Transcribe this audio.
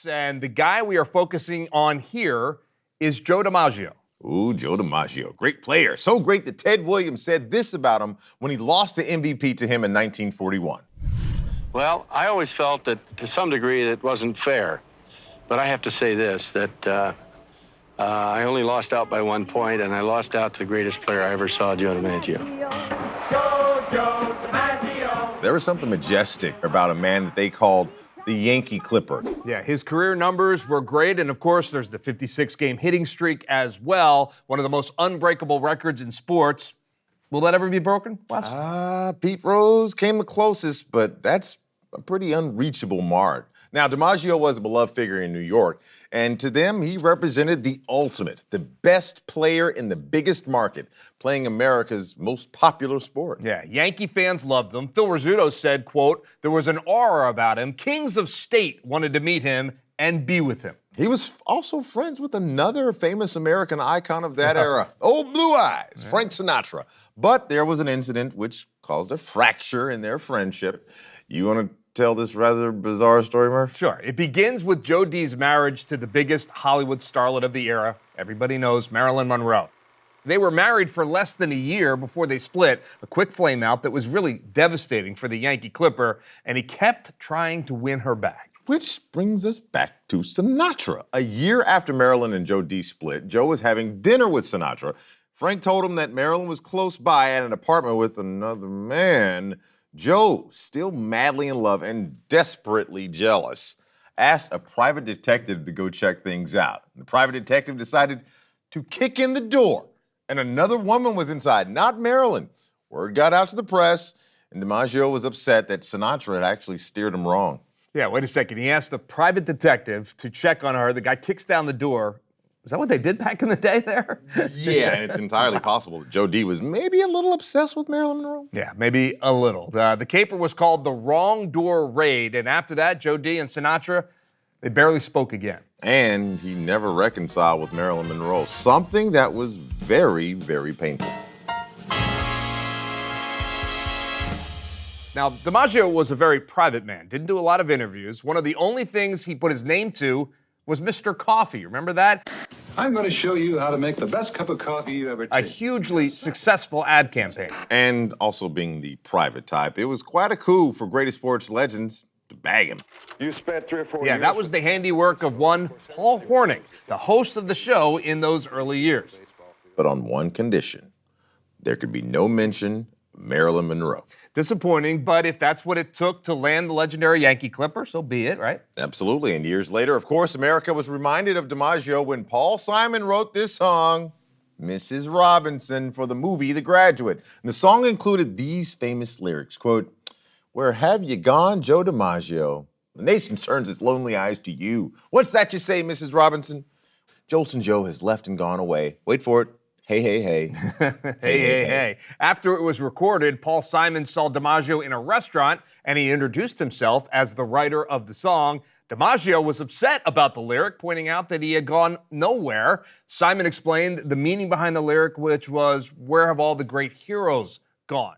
And the guy we are focusing on here is Joe DiMaggio. Ooh, Joe DiMaggio, great player. So great that Ted Williams said this about him when he lost the MVP to him in 1941. Well, I always felt that to some degree it wasn't fair. But I have to say this, that I only lost out by 1 point, and I lost out to the greatest player I ever saw, Joe DiMaggio. Joe DiMaggio. There was something majestic about a man that they called the Yankee Clipper. Yeah, his career numbers were great, and of course, there's the 56-game hitting streak as well, one of the most unbreakable records in sports. Will that ever be broken, Wes? Pete Rose came the closest, but that's a pretty unreachable mark. Now, DiMaggio was a beloved figure in New York, and to them, he represented the ultimate, the best player in the biggest market, playing America's most popular sport. Yeah, Yankee fans loved him. Phil Rizzuto said, quote, there was an aura about him. Kings of state wanted to meet him and be with him. He was also friends with another famous American icon of that era, Old Blue Eyes, Frank Sinatra. But there was an incident which caused a fracture in their friendship. You want to tell this rather bizarre story, Murph? Sure. It begins with Joe D's marriage to the biggest Hollywood starlet of the era. Everybody knows Marilyn Monroe. They were married for less than a year before they split, a quick flameout that was really devastating for the Yankee Clipper, and he kept trying to win her back. Which brings us back to Sinatra. A year after Marilyn and Joe D split, Joe was having dinner with Sinatra. Frank told him that Marilyn was close by at an apartment with another man. Joe, still madly in love and desperately jealous, asked a private detective to go check things out. The private detective decided to kick in the door, and another woman was inside, not Marilyn. Word got out to the press, and DiMaggio was upset that Sinatra had actually steered him wrong. Yeah, wait a second. He asked the private detective to check on her. The guy kicks down the door. Is that what they did back in the day there? Yeah, and it's entirely possible that Joe D was maybe a little obsessed with Marilyn Monroe. Yeah, maybe a little. The caper was called the Wrong Door Raid, and after that, Joe D and Sinatra, they barely spoke again. And he never reconciled with Marilyn Monroe, something that was very, very painful. Now, DiMaggio was a very private man, didn't do a lot of interviews. One of the only things he put his name to was Mr. Coffee. Remember that? I'm going to show you how to make the best cup of coffee you ever tasted. A hugely successful ad campaign. And also being the private type, it was quite a coup for greatest sports legends to bag him. You spent 3 or 4 years. Yeah, that was the handiwork of one Paul Hornung, the host of the show in those early years. But on one condition, there could be no mention of Marilyn Monroe. Disappointing, but if that's what it took to land the legendary Yankee Clipper, so be it, right? Absolutely, and years later, of course, America was reminded of DiMaggio when Paul Simon wrote this song, Mrs. Robinson, for the movie The Graduate. And the song included these famous lyrics, quote, where have you gone, Joe DiMaggio? The nation turns its lonely eyes to you. What's that you say, Mrs. Robinson? Jolton Joe has left and gone away. Wait for it. Hey, hey, hey. hey. After it was recorded, Paul Simon saw DiMaggio in a restaurant, and he introduced himself as the writer of the song. DiMaggio was upset about the lyric, pointing out that he had gone nowhere. Simon explained the meaning behind the lyric, which was, where have all the great heroes gone?